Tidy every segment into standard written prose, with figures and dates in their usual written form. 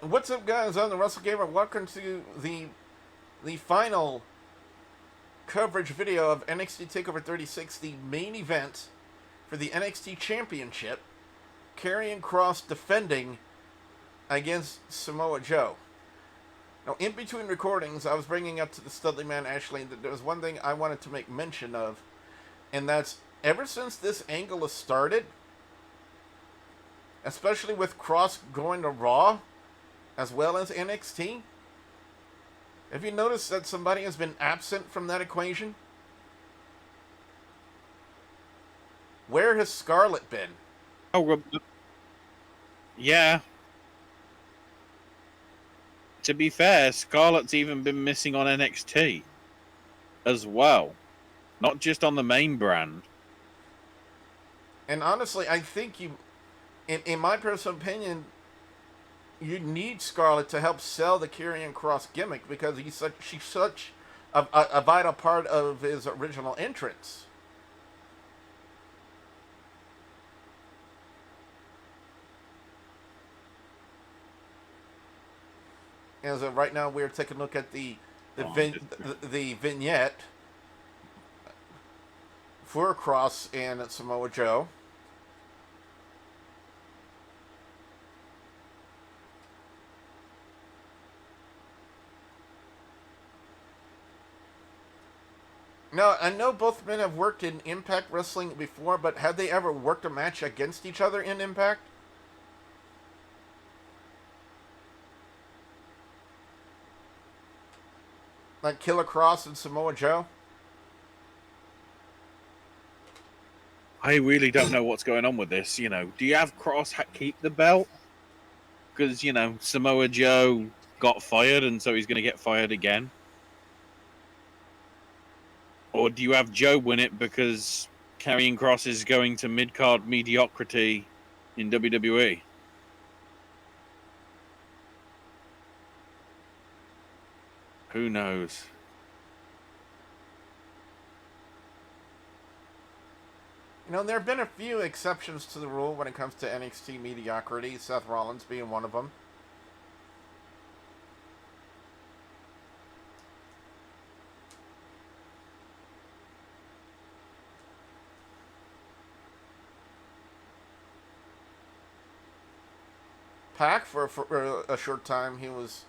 What's up, guys? I'm the Russell Gamer. Welcome to the final coverage video of NXT Takeover 36, the main event for the NXT Championship. Karrion Kross defending against Samoa Joe. Now, in between recordings, I was bringing up to the Studley Man Ashley that there was one thing I wanted to make mention of, and that's ever since this angle has started, especially with Kross going to Raw as well as NXT, have you noticed that somebody has been absent from that equation? Where has Scarlett been? Oh, yeah. To be fair, Scarlett's even been missing on NXT as well, not just on the main brand. And honestly, I think in my personal opinion, you need Scarlett to help sell the Karrion Kross gimmick because she's such a vital part of his original entrance. As of right now, we're taking a look at the vignette for Kross and Samoa Joe. Now, I know both men have worked in Impact Wrestling before, but have they ever worked a match against each other in Impact? Like Killer Kross and Samoa Joe? I really don't know what's going on with this. Do you have Kross keep the belt? Because, Samoa Joe got fired, and so he's going to get fired again. Or do you have Joe win it because Karrion Kross is going to mid-card mediocrity in WWE? Who knows? There have been a few exceptions to the rule when it comes to NXT mediocrity, Seth Rollins being one of them. Pac, for a short time, he was...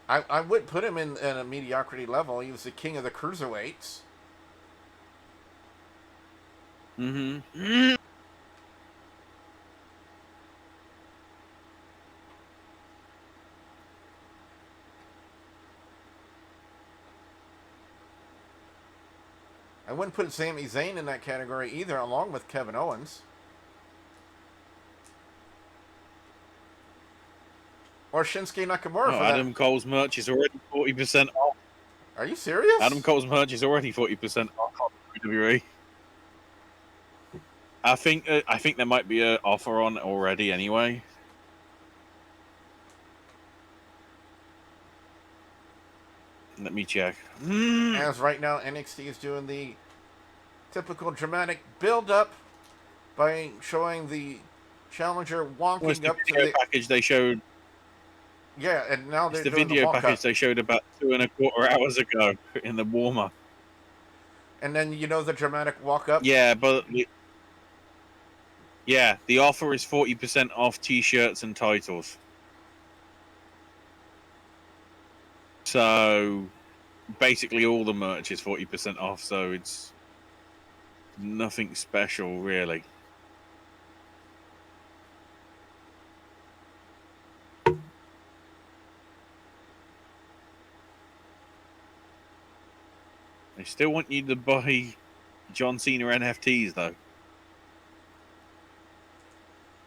I would put him in a mediocrity level. He was the king of the cruiserweights. Mm-hmm. I wouldn't put Sami Zayn in that category either, along with Kevin Owens. Or Shinsuke Nakamura. Oh, Adam Cole's merch is already 40% off. Are you serious? Adam Cole's merch is already 40% off on WWE. I think there might be an offer on already anyway. Let me check. As right now, NXT is doing the typical dramatic build-up by showing the challenger walking up to the package they showed. Yeah, and now they're the doing video the package they showed about 2.25 hours ago in the warm-up. And then the dramatic walk-up. Yeah, but the offer is 40% off T-shirts and titles. So basically all the merch is 40% off, so it's nothing special really. I still want you to buy John Cena NFTs though.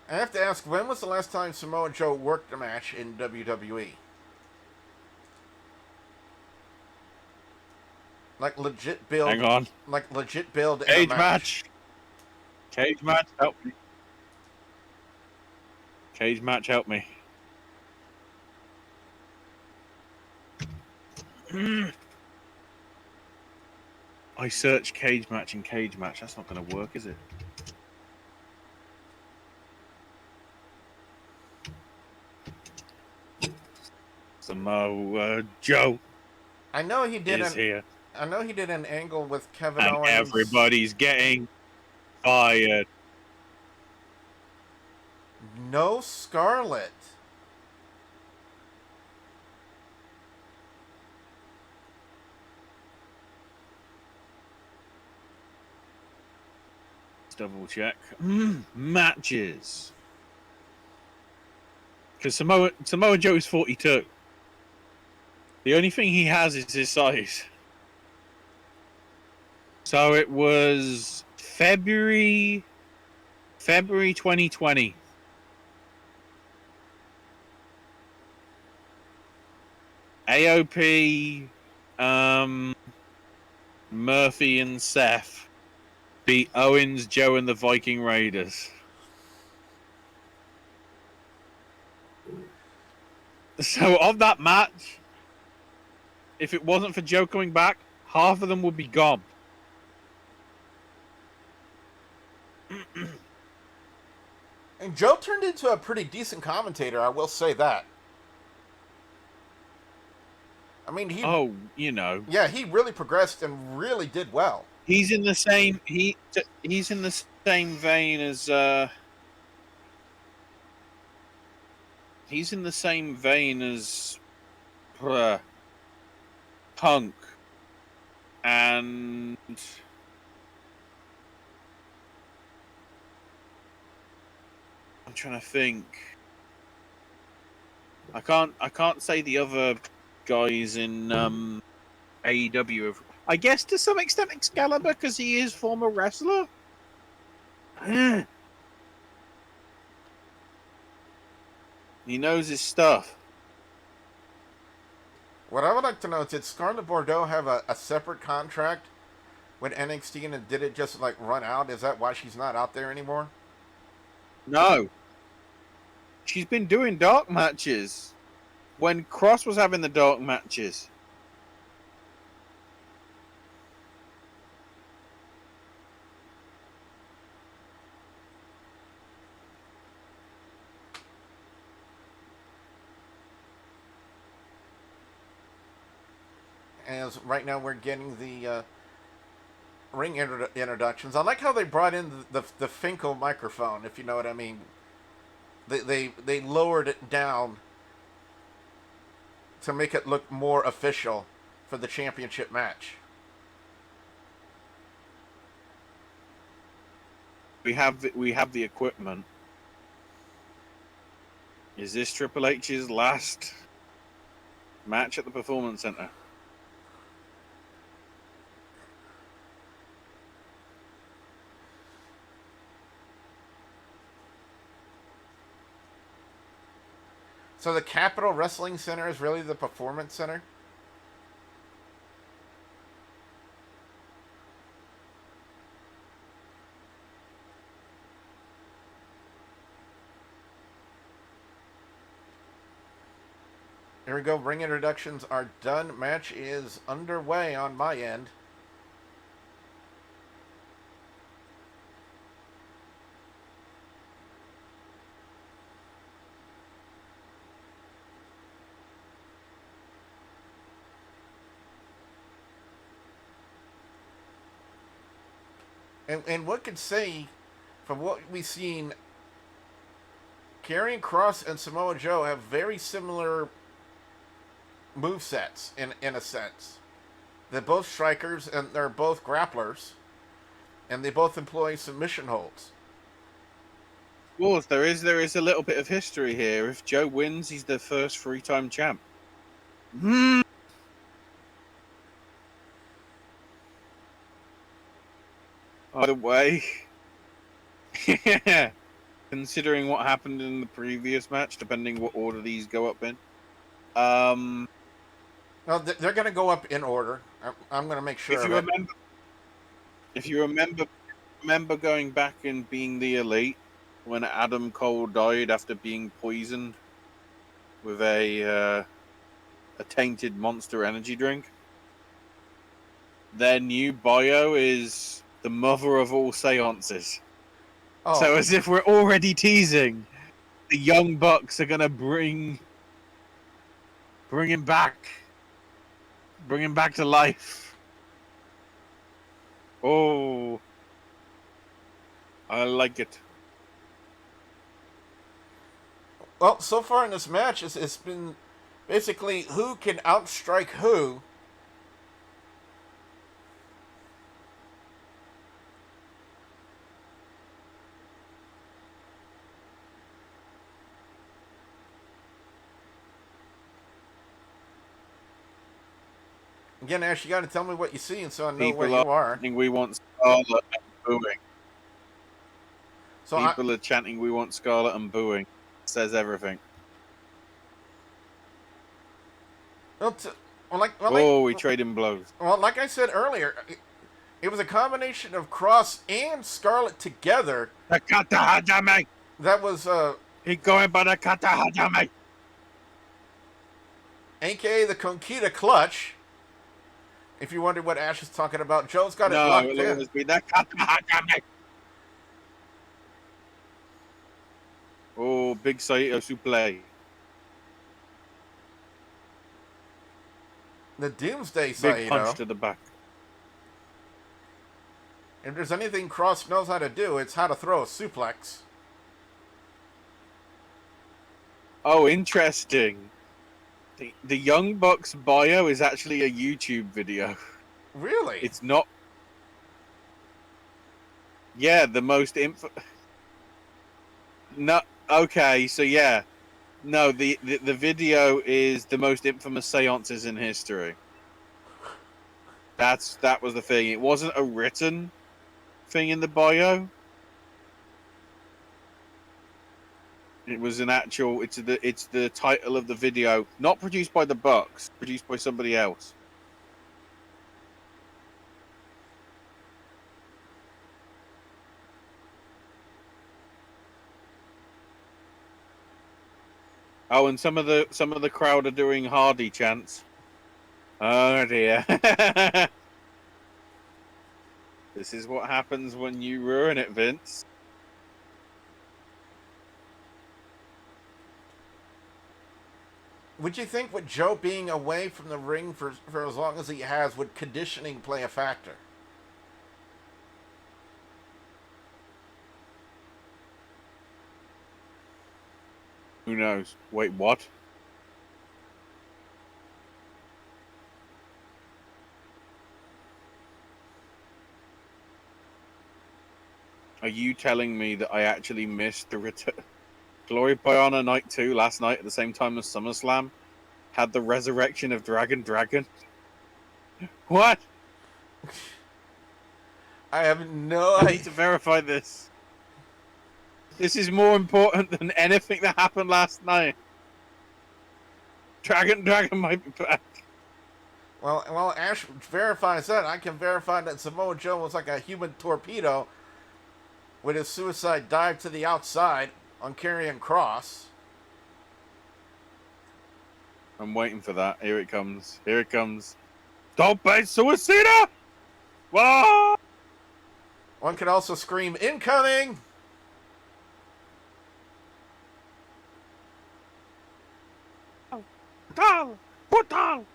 I have to ask, when was the last time Samoa Joe worked a match in WWE? Like legit build. Hang on. Like legit build. Cage match. Cage match, help me. Cage match, help me. I search cage match and cage match. That's not going to work, is it? Samoa Joe I know he did is here, an angle with Kevin and Owens. everybody's getting fired. No Scarlet. Let's double check. Matches. Because Samoa Joe is 42. The only thing he has is his size. So it was February 2020. AOP, Murphy and Seth beat Owens, Joe, and the Viking Raiders. So of that match, if it wasn't for Joe coming back, half of them would be gone. And Joe turned into a pretty decent commentator, I will say that. I mean, yeah, he really progressed and really did well. He's in the same he's in the same vein as Punk and I'm trying to think. I can't say the other guys in AEW. I guess to some extent Excalibur because he is former wrestler. He knows his stuff. What I would like to know is, did Scarlett Bordeaux have a separate contract with NXT and did it just like run out? Is that why she's not out there anymore? No. She's been doing dark matches when Kross was having the dark matches. As right now we're getting the ring introductions. I like how they brought in the Finkel microphone, if you know what I mean. They lowered it down to make it look more official for the championship match. We have the equipment. Is this Triple H's last match at the Performance Center? So the Capitol Wrestling Center is really the Performance Center? Here we go. Ring introductions are done. Match is underway on my end. And what could say, from what we've seen, Karrion Kross and Samoa Joe have very similar movesets in a sense. They're both strikers and they're both grapplers, and they both employ submission holds. Well, there is a little bit of history here. If Joe wins, he's the first 3-time champ. By the way, considering what happened in the previous match, depending what order these go up in, No, they're going to go up in order. I'm going to make sure. If you remember going back and being the Elite when Adam Cole died after being poisoned with a tainted Monster Energy drink, their new bio is the mother of all seances. Oh. So as if we're already teasing, the Young Bucks are going to bring Bring him back. Bring him back to life. Oh. I like it. Well, so far in this match, it's been basically who can outstrike who. Again, Ash, you got to tell me what you see, and so I know where you are. We want Scarlet and booing. So People are chanting, "We want Scarlet," and booing. Says everything. We trading blows. Well, like I said earlier, it was a combination of Kross and Scarlet together. The Kata Hajime. That was He going by the Kata Hajime. AKA the Conquista Clutch. If you wondered what Ash is talking about, Joe's got it locked in. No, it'll always be the Kata Hajime. Oh, big Saito suplex. The Doomsday Saito. Big punch to the back. If there's anything Kross knows how to do, it's how to throw a suplex. Oh, interesting. The Young Bucks bio is actually a YouTube video. Really? It's not. Yeah, the most No, okay, so yeah. No, the video is the most infamous seances in history. That was the thing. It wasn't a written thing in the bio. It was an actual. It's the title of the video, not produced by the Bucks, produced by somebody else. Oh, and some of the crowd are doing Hardy chants. Oh dear. This is what happens when you ruin it, Vince. Would you think with Joe being away from the ring for as long as he has, would conditioning play a factor? Who knows? Wait, what? Are you telling me that I actually missed the return? Glory Biana Night 2 last night at the same time as SummerSlam had the resurrection of Dragon. What? I have no idea. I need to verify this. This is more important than anything that happened last night. Dragon might be back. Well, Ash verifies that. I can verify that Samoa Joe was like a human torpedo with his suicide dive to the outside on Karrion Kross. I'm waiting for that. Here it comes. Here it comes. Don't be suicida! Whoa! One could also scream, incoming! Brutal!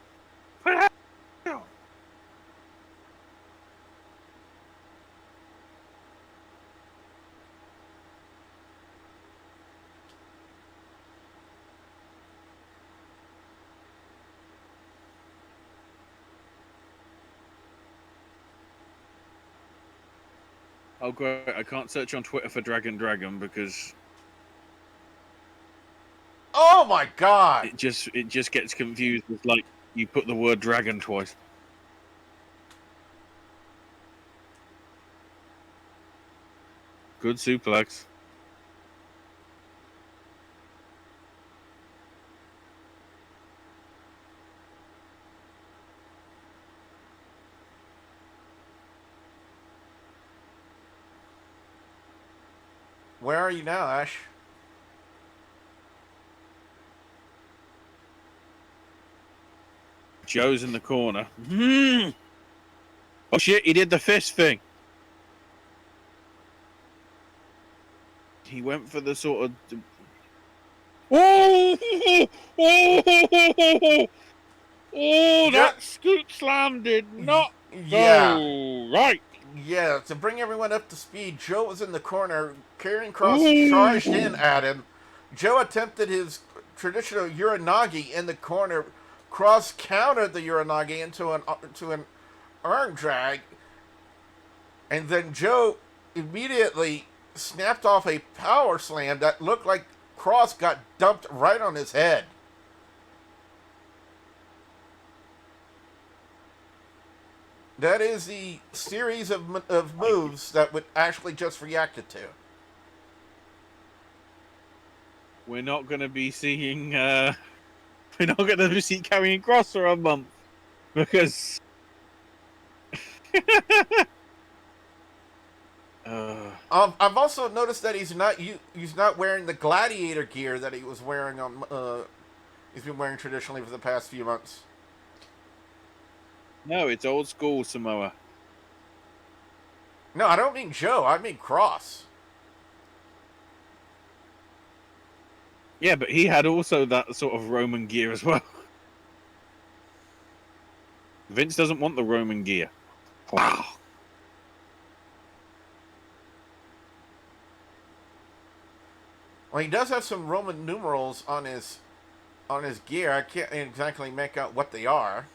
Oh great, I can't search on Twitter for Dragon because oh my god! It just gets confused with like you put the word dragon twice. Good suplex. Where are you now, Ash? Joe's in the corner. Oh shit, he did the fist thing. He went for the sort of... Oh! Oh, Jo- that scoop slam did not yeah. go right. Yeah, to bring everyone up to speed, Joe was in the corner. Karrion Kross charged in Ooh. at him. Joe attempted his traditional Uranagi in the corner. Kross countered the Uranagi into an arm drag, and then Joe immediately snapped off a power slam that looked like Kross got dumped right on his head. That is the series of moves that would actually just reacted to. We're not going to be seeing. We're not going to see Karrion Kross for a month because. I've also noticed that he's not wearing the gladiator gear that he was wearing on. He's been wearing traditionally for the past few months. No, it's old school Samoa. No, I don't mean Joe. I mean Kross. Yeah, but he had also that sort of Roman gear as well. Vince doesn't want the Roman gear. Wow. Well, he does have some Roman numerals on his gear. I can't exactly make out what they are.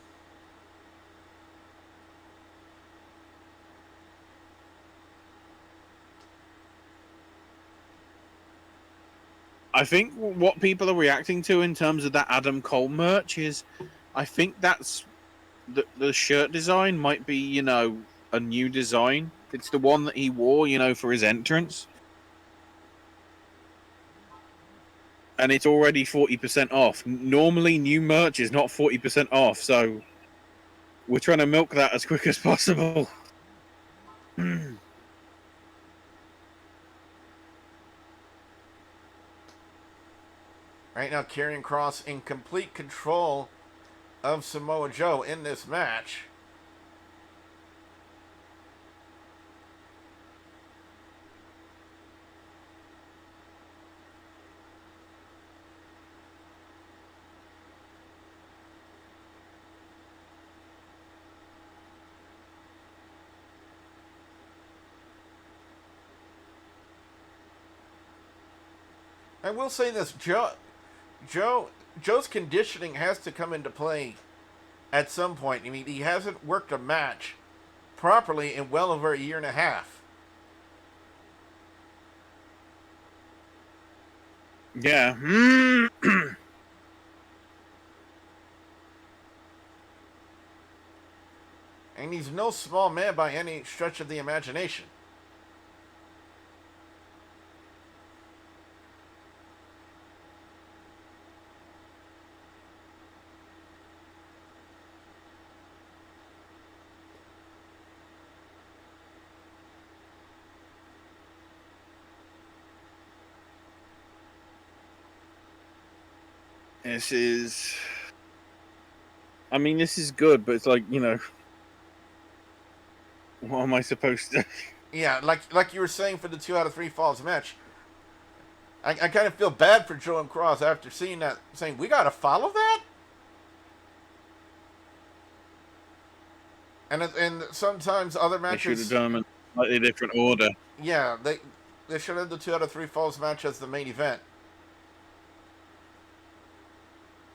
I think what people are reacting to in terms of that Adam Cole merch is, I think that's the shirt design might be, a new design. It's the one that he wore, for his entrance. And it's already 40% off. Normally, new merch is not 40% off, so we're trying to milk that as quick as possible. Right now, Karrion Kross in complete control of Samoa Joe in this match. I will say this, Joe's conditioning has to come into play at some point. I mean, he hasn't worked a match properly in well over a year and a half. Yeah. And he's no small man by any stretch of the imagination. This is good, but it's like, what am I supposed to? Yeah, like you were saying for the 2 out of 3 falls match. I kind of feel bad for Joe and Kross after seeing that, saying, we got to follow that? And sometimes other matches... They should have done them in a slightly different order. Yeah, they should have the 2 out of 3 falls match as the main event.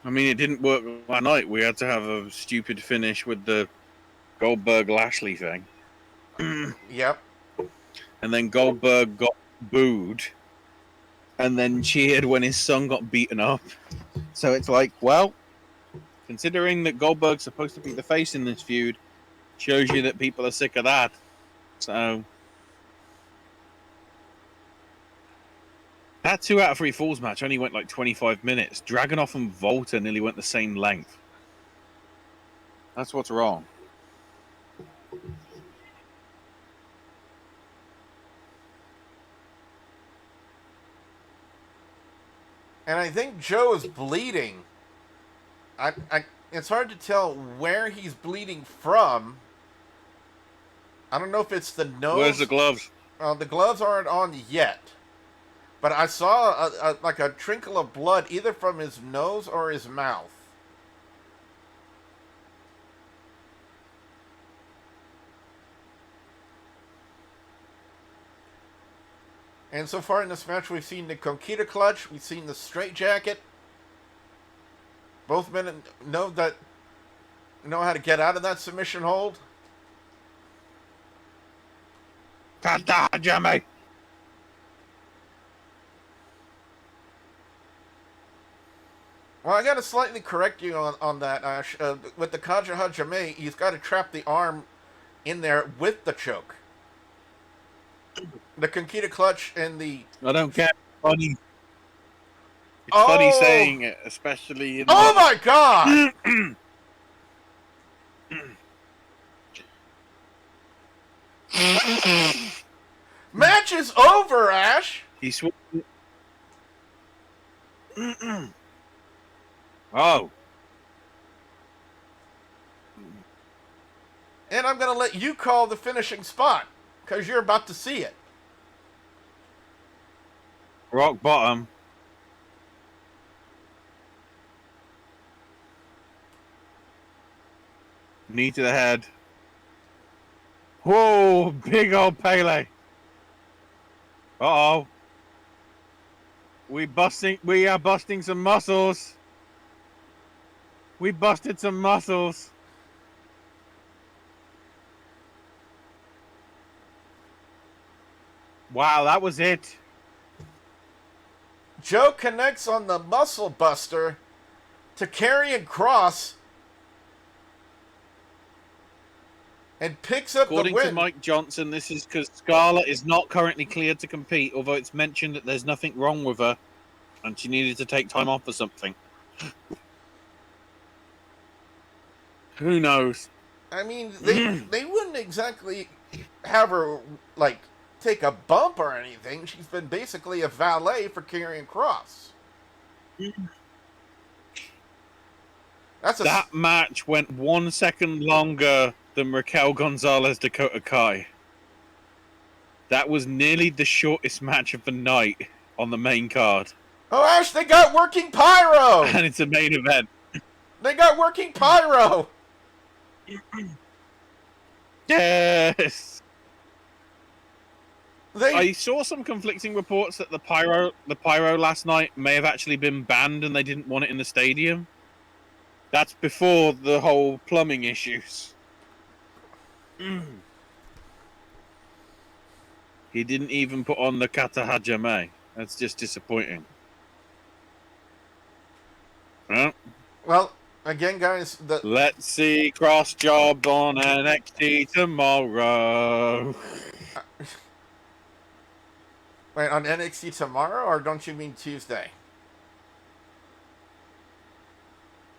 I mean, it didn't work that night. We had to have a stupid finish with the Goldberg-Lashley thing. Yep. And then Goldberg got booed. And then cheered when his son got beaten up. So it's like, well, considering that Goldberg's supposed to be the face in this feud, shows you that people are sick of that. So... that 2 out of 3 falls match only went like 25 minutes. Dragunov and Volta nearly went the same length. That's what's wrong. And I think Joe is bleeding. It's hard to tell where he's bleeding from. I don't know if it's the nose. Where's the gloves? The gloves aren't on yet. But I saw like a trickle of blood either from his nose or his mouth. And so far in this match, we've seen the Conquista clutch, we've seen the straight jacket. Both men know how to get out of that submission hold. Jimmy. Well, I got to slightly correct you on that, Ash. With the Kaja Hajime, he's got to trap the arm in there with the choke. The Conquista clutch and the... I don't care. Funny. It's funny saying it, especially in... Oh my god! Match is over, Ash! He Oh. And I'm going to let you call the finishing spot, because you're about to see it. Rock bottom. Knee to the head. Whoa, big old Pele. Uh-oh. We are busting some muscles. We busted some muscles. Wow, that was it. Joe connects on the muscle buster to Karrion Kross and picks up According the win. to Mike Johnson, this is because Scarlett is not currently cleared to compete, although it's mentioned that there's nothing wrong with her and she needed to take time off or something. Who knows? I mean, they wouldn't exactly have her, like, take a bump or anything. She's been basically a valet for Karrion Kross. That match went 1 second longer than Raquel Gonzalez Dakota Kai. That was nearly the shortest match of the night on the main card. Oh, Ash, they got working pyro! And it's a main event. They got working pyro! Yes! I saw some conflicting reports that the pyro last night may have actually been banned and they didn't want it in the stadium. That's before the whole plumbing issues. He didn't even put on the Kata Hajime. That's just disappointing. Huh? Well, again, guys, let's see Cross job on NXT tomorrow. Wait, on NXT tomorrow, or don't you mean Tuesday?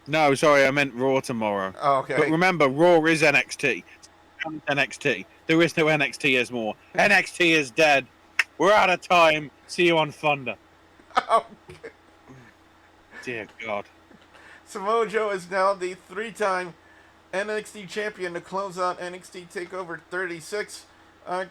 No, sorry, I meant Raw tomorrow. Oh, okay. But remember, Raw is NXT. NXT. There is no NXT as more. NXT is dead. We're out of time. See you on Thunder. Oh, dear God. Samoa Joe is now the 3-time NXT champion to close out NXT TakeOver 36.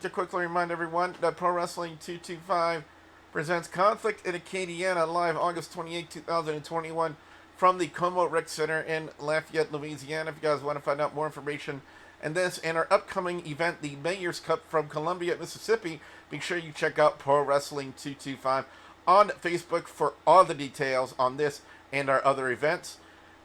To quickly remind everyone that Pro Wrestling 225 presents Conflict in Acadiana live August 28, 2021 from the Como Rec Center in Lafayette, Louisiana. If you guys want to find out more information and this and our upcoming event, the Mayor's Cup from Columbia, Mississippi, be sure you check out Pro Wrestling 225 on Facebook for all the details on this and our other events.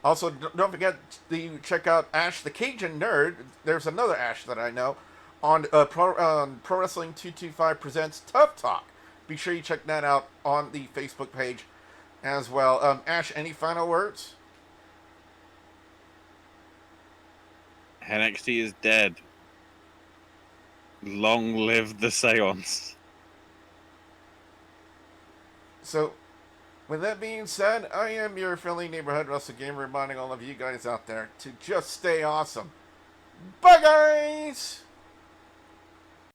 Also, don't forget to check out Ash the Cajun Nerd. There's another Ash that I know on Pro Wrestling 225 presents Tough Talk. Be sure you check that out on the Facebook page as well. Ash, any final words? NXT is dead. Long live the seance. So, with that being said, I am your friendly neighborhood Wrestle Gamer, reminding all of you guys out there to just stay awesome. Bye, guys!